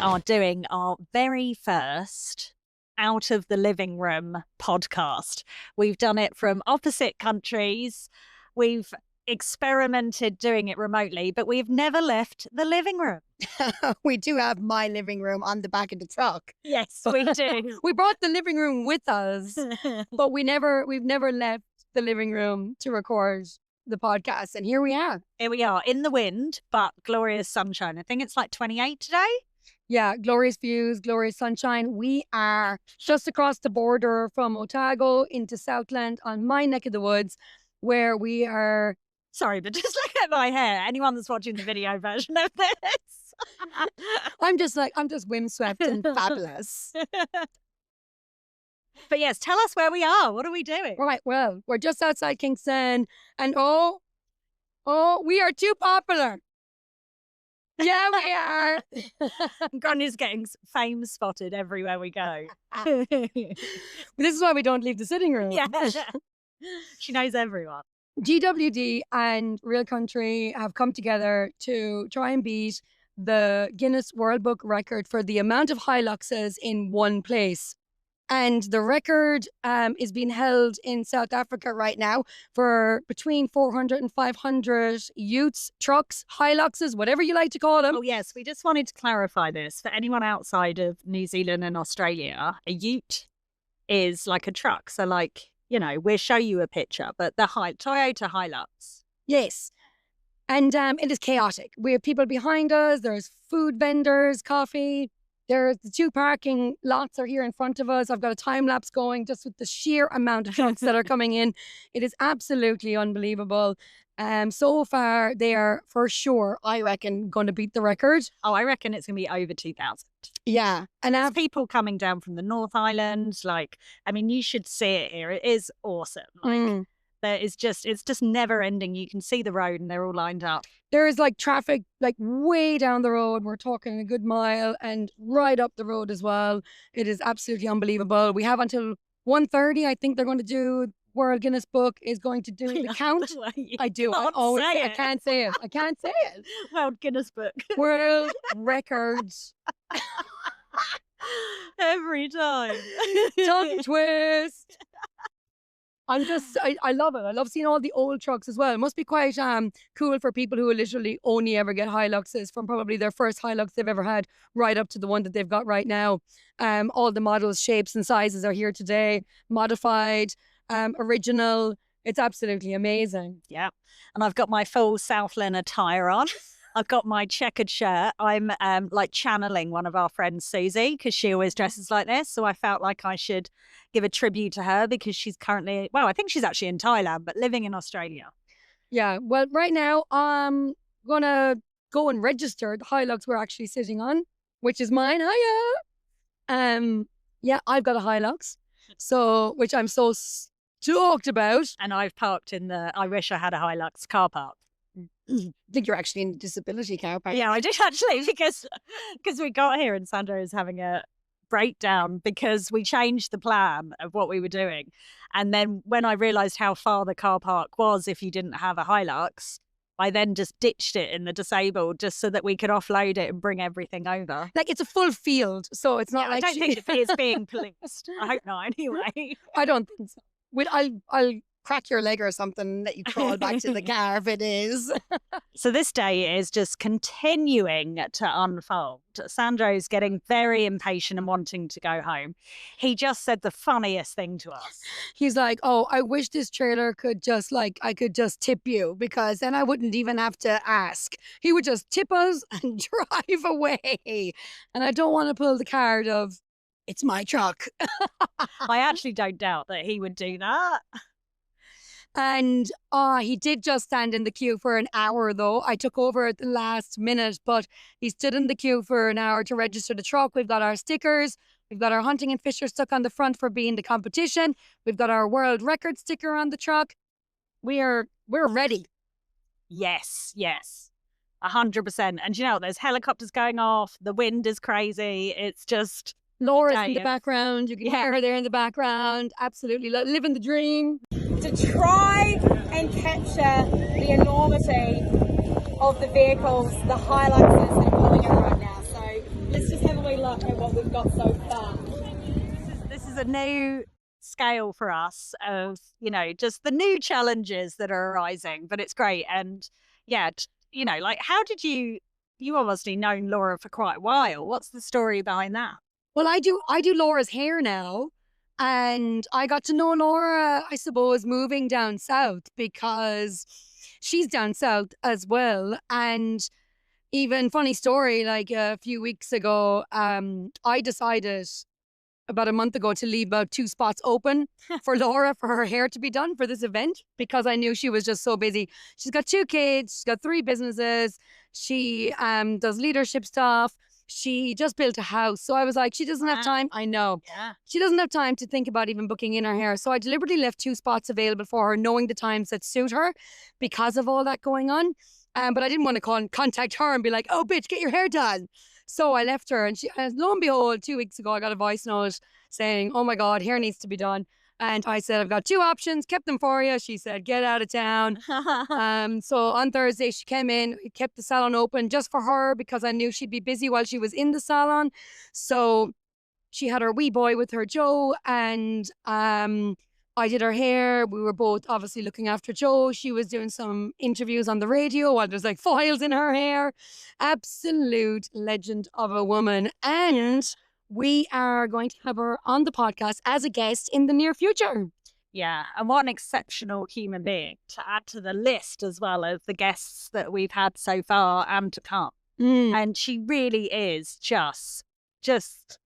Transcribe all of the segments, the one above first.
are doing our very first out of the living room podcast. We've done it from opposite countries. We've experimented doing it remotely, but we've never left the living room. We do have my living room on the back of the truck. Yes, we do. We brought the living room with us, but we've never left the living room to record the podcast. And here we are. Here we are in the wind, but glorious sunshine. I think it's like 28 today. Yeah, glorious views, glorious sunshine. We are just across the border from Otago into Southland on my neck of the woods, where we are. Sorry, but just look at my hair. Anyone that's watching the video version of this. I'm just windswept and fabulous. But yes, tell us where we are. What are we doing? Right, well, we're just outside Kingston, and oh, we are too popular. Yeah, we are. Granny's getting fame spotted everywhere we go. This is why we don't leave the sitting room. Yeah. She knows everyone. GWD and Real Country have come together to try and beat the Guinness World Book record for the amount of Hiluxes in one place. And the record is being held in South Africa right now for between 400 and 500 utes, trucks, Hiluxes, whatever you like to call them. Oh, yes. We just wanted to clarify this. For anyone outside of New Zealand and Australia, a ute is like a truck. So like, you know, we'll show you a picture, but the Toyota Hilux. Yes. And it is chaotic. We have people behind us. There's food vendors, coffee. There's the two parking lots are here in front of us. I've got a time lapse going just with the sheer amount of trucks that are coming in. It is absolutely unbelievable. So far, they are for sure, I reckon, going to beat the record. Oh, I reckon it's going to be over 2,000. Yeah. And there's people coming down from the North Island. Like, I mean, you should see it here. It is awesome. Like, there is just, it's just never ending. You can see the road and they're all lined up. There is like traffic like way down the road. We're talking a good mile and right up the road as well. It is absolutely unbelievable. We have until 1:30. I think they're going to do World Guinness Book is going to do the count. I do. I can't say it. I can't say it. World Guinness Book. World records. Every time. Tongue twist. I love it. I love seeing all the old trucks as well. It must be quite cool for people who literally only ever get Hiluxes from probably their first Hilux they've ever had right up to the one that they've got right now. All the models, shapes and sizes are here today. Modified, original. It's absolutely amazing. Yeah. And I've got my full Southland attire on. I've got my checkered shirt. I'm like channeling one of our friends, Susie, because she always dresses like this. So I felt like I should give a tribute to her because she's currently, well, I think she's actually in Thailand, but living in Australia. Yeah. Well, right now, I'm going to go and register the Hilux we're actually sitting on, which is mine. Hiya. Yeah, I've got a Hilux, so which I'm so stoked about. And I've parked in the I wish I had a Hilux car park. I think you're actually in the disability car park. Yeah, I did actually, because we got here and Sandra is having a breakdown because we changed the plan of what we were doing. And then when I realised how far the car park was if you didn't have a Hilux, I then just ditched it in the disabled just so that we could offload it and bring everything over. Like it's a full field, so it's not like... I don't think it's being policed. I hope not, anyway. I don't think so. I'll crack your leg or something and let you crawl back to the car if it is. So this day is just continuing to unfold. Sandro's getting very impatient and wanting to go home. He just said the funniest thing to us. He's like, oh, I wish this trailer could just I could just tip you because then I wouldn't even have to ask. He would just tip us and drive away. And I don't want to pull the card of, it's my truck. I actually don't doubt that he would do that. And he did just stand in the queue for an hour, though. I took over at the last minute, but he stood in the queue for an hour to register the truck. We've got our stickers. We've got our Hunting and Fisher stuck on the front for being the competition. We've got our world record sticker on the truck. We're ready. Yes. 100%. And you know, there's helicopters going off. The wind is crazy. It's just... Laura's in the background. You can hear her there in the background. Absolutely living the dream. To try and capture the enormity of the vehicles, the Hiluxes that are pulling in right now. So let's just have a luck at what we've got so far. This is a new scale for us of, you know, just the new challenges that are arising, but it's great. And yeah, you know, like, how did you obviously known Laura for quite a while. What's the story behind that? Well, I do Laura's hair now. And I got to know Laura, I suppose, moving down south because she's down south as well. And even funny story, like a few weeks ago, I decided about a month ago to leave about 2 spots open for Laura for her hair to be done for this event because I knew she was just so busy. She's got 2 kids, she's got 3 businesses, she does leadership stuff. She just built a house. So I was like, she doesn't have time. I know. Yeah. She doesn't have time to think about even booking in her hair. So I deliberately left 2 spots available for her, knowing the times that suit her because of all that going on. But I didn't want to contact her and be like, oh, bitch, get your hair done. So I left her, and lo and behold, 2 weeks ago, I got a voice note saying, oh my God, hair needs to be done. And I said, I've got 2 options, kept them for you. She said, get out of town. So on Thursday, she came in, kept the salon open just for her because I knew she'd be busy while she was in the salon. So she had her wee boy with her, Joe, and I did her hair. We were both obviously looking after Joe. She was doing some interviews on the radio while there's like foils in her hair. Absolute legend of a woman. And we are going to have her on the podcast as a guest in the near future. Yeah, and what an exceptional human being to add to the list as well of the guests that we've had so far and to come. And she really is just,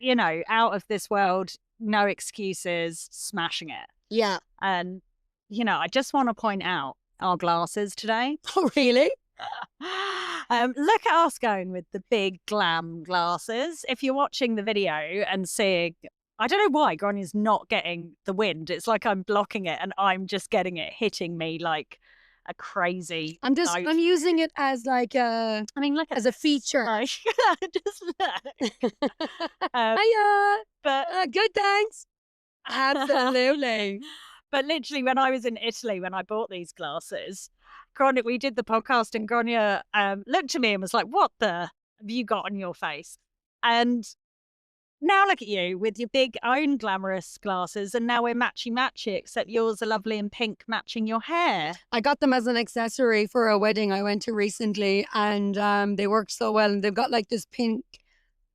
you know, out of this world, no excuses, smashing it. Yeah. And, you know, I just want to point out our glasses today. Oh, really? Look at us going with the big glam glasses. If you're watching the video and seeing, I don't know why Granya's not getting the wind. It's like I'm blocking it and I'm just getting it hitting me like a crazy. I'm using it as like look as a feature. Like, just look. Hiya. But good, thanks. Absolutely. But literally, when I was in Italy, when I bought these glasses, Grania, we did the podcast, and Grania looked at me and was like, "What the have you got on your face?" And now look at you with your big own glamorous glasses, and now we're matchy, except yours are lovely and pink, matching your hair. I got them as an accessory for a wedding I went to recently, and they worked so well. And they've got like this pink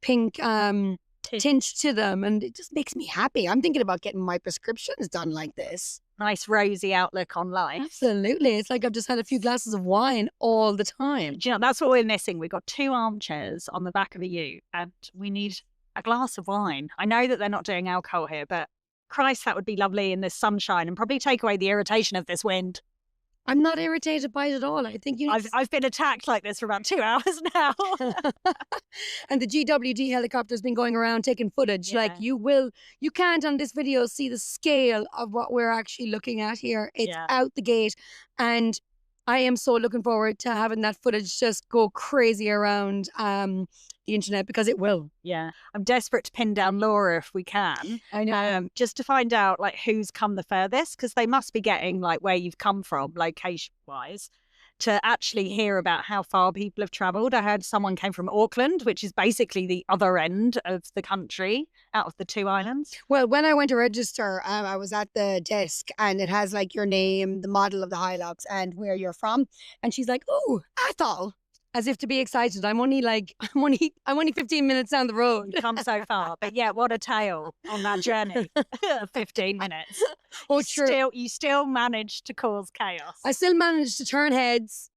tinge to them, and it just makes me happy. I'm thinking about getting my prescriptions done like this. Nice rosy outlook on life. Absolutely. It's like I've just had a few glasses of wine all the time. Do you know, that's what we're missing. We've got 2 armchairs on the back of a ute, and we need a glass of wine. I know that they're not doing alcohol here, but Christ, that would be lovely in this sunshine and probably take away the irritation of this wind. I'm not irritated by it at all. I think I've been attacked like this for about 2 hours now. And the GWD helicopter's been going around taking footage. Yeah. Like you can't on this video see the scale of what we're actually looking at here. It's out the gate. And I am so looking forward to having that footage just go crazy around the internet, because it will. Yeah. I'm desperate to pin down Laura if we can. I know. Just to find out like who's come the furthest, because they must be getting like where you've come from location wise, to actually hear about how far people have travelled. I heard someone came from Auckland, which is basically the other end of the country out of the 2 islands. Well, when I went to register, I was at the desk, and it has like your name, the model of the Hilux, and where you're from. And she's like, "Oh, Athol," as if to be excited. I'm only 15 minutes down the road. You've come so far, but yeah, what a tale on that journey. 15 minutes. Oh, true. You still managed to cause chaos. I still managed to turn heads.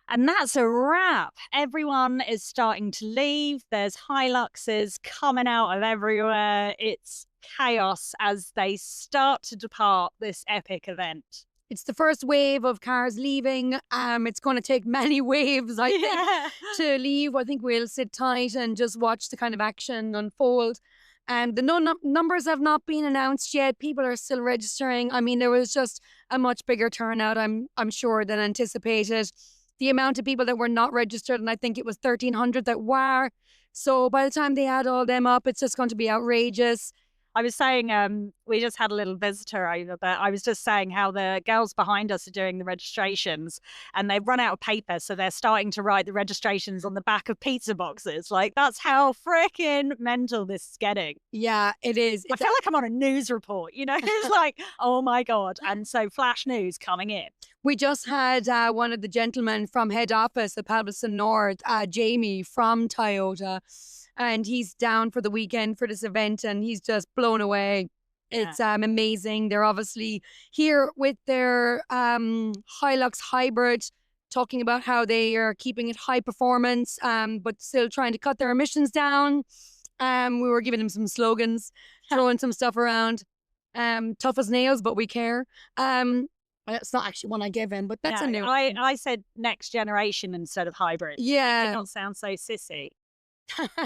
And that's a wrap. Everyone is starting to leave. There's Hiluxes coming out of everywhere. It's chaos as they start to depart this epic event. It's the first wave of cars leaving. It's going to take many waves, I think, to leave. I think we'll sit tight and just watch the kind of action unfold. And the numbers have not been announced yet. People are still registering. I mean, there was just a much bigger turnout, I'm sure, than anticipated. The amount of people that were not registered, and I think it was 1,300 that were. So by the time they add all them up, it's just going to be outrageous. I was saying, we just had a little visitor over, but I was just saying how the girls behind us are doing the registrations and they've run out of paper. So they're starting to write the registrations on the back of pizza boxes. Like, that's how freaking mental this is getting. Yeah, it is. I feel like I'm on a news report, you know? It's like, oh my God. And so flash news coming in. We just had one of the gentlemen from head office at Palmerston North, Jamie from Toyota, and he's down for the weekend for this event and he's just blown away. Yeah. It's amazing. They're obviously here with their Hilux hybrid, talking about how they are keeping it high performance, but still trying to cut their emissions down. We were giving them some slogans, throwing some stuff around. Tough as nails, but we care. That's not actually one I gave him, but that's a new one. I said next generation instead of hybrid. Yeah. It don't sound so sissy.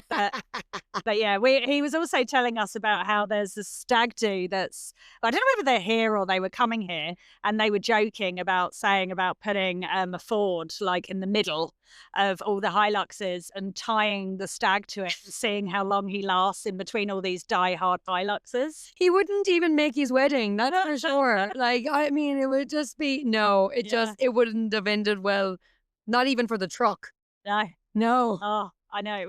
But yeah, he was also telling us about how there's a stag do that's, I don't know whether they're here or they were coming here, and they were joking about saying about putting a Ford like in the middle of all the Hiluxes and tying the stag to it and seeing how long he lasts in between all these die-hard Hiluxes. He wouldn't even make his wedding, that's for sure. Like, I mean, it would just be, it wouldn't have ended well, not even for the truck. No. Oh, I know.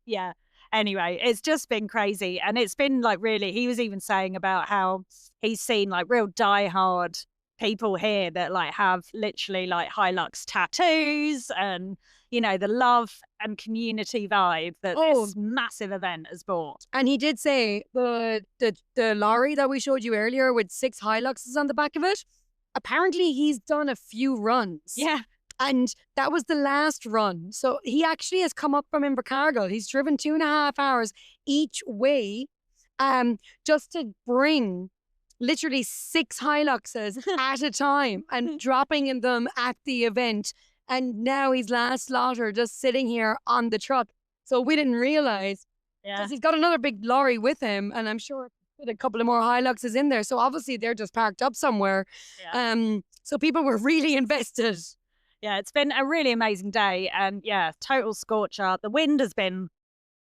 Yeah. Anyway, it's just been crazy. And it's been like really, he was even saying about how he's seen like real diehard people here that like have literally like Hilux tattoos and, you know, the love and community vibe that this massive event has brought. And he did say the lorry that we showed you earlier with 6 Hiluxes on the back of it, apparently he's done a few runs. Yeah. And that was the last run. So he actually has come up from Invercargill. He's driven 2.5 hours each way just to bring literally 6 Hiluxes at a time and dropping them at the event. And now he's last slaughter just sitting here on the truck. So we didn't realize because he's got another big lorry with him. And I'm sure a couple of more Hiluxes in there. So obviously they're just parked up somewhere. Yeah. So people were really invested. Yeah, it's been a really amazing day and yeah, total scorcher. The wind has been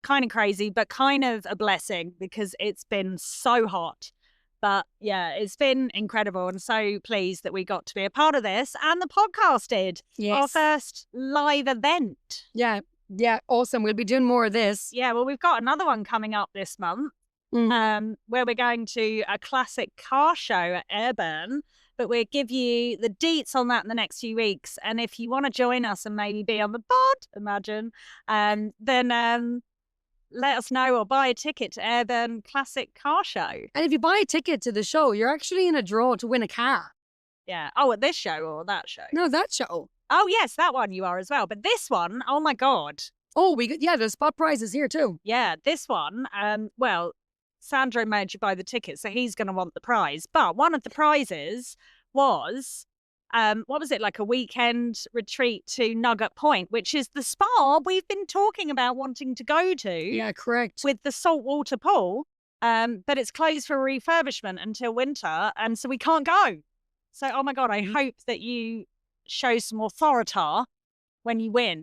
kind of crazy, but kind of a blessing because it's been so hot. But yeah, it's been incredible and so pleased that we got to be a part of this and the podcast did. Yes. Our first live event. Yeah, awesome. We'll be doing more of this. Yeah, well, we've got another one coming up this month where we're going to a classic car show at Airburn. But we'll give you the deets on that in the next few weeks. And if you want to join us and maybe be on the pod, imagine, then let us know or buy a ticket to Airburn Classic Car Show. And if you buy a ticket to the show, you're actually in a draw to win a car. Yeah. Oh, at this show or that show? No, that show. Oh, yes, that one you are as well. But this one, oh my God. Oh, there's spot prizes here too. Yeah, this one, well, Sandro made you buy the ticket, so he's going to want the prize. But one of the prizes was, what was it, like a weekend retreat to Nugget Point, which is the spa we've been talking about wanting to go to. Yeah, correct. With the saltwater pool, but it's closed for refurbishment until winter, and so we can't go. So, oh my God, I hope that you show some authority when you win.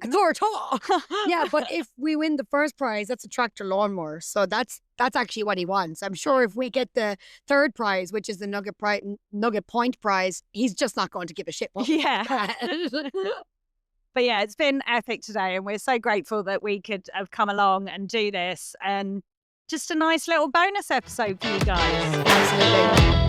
Yeah, but if we win the first prize, that's a tractor lawnmower. So that's actually what he wants. I'm sure if we get the third prize, which is the Nugget Point prize, he's just not going to give a shit. Yeah. But yeah, it's been epic today and we're so grateful that we could have come along and do this and just a nice little bonus episode for you guys. Absolutely.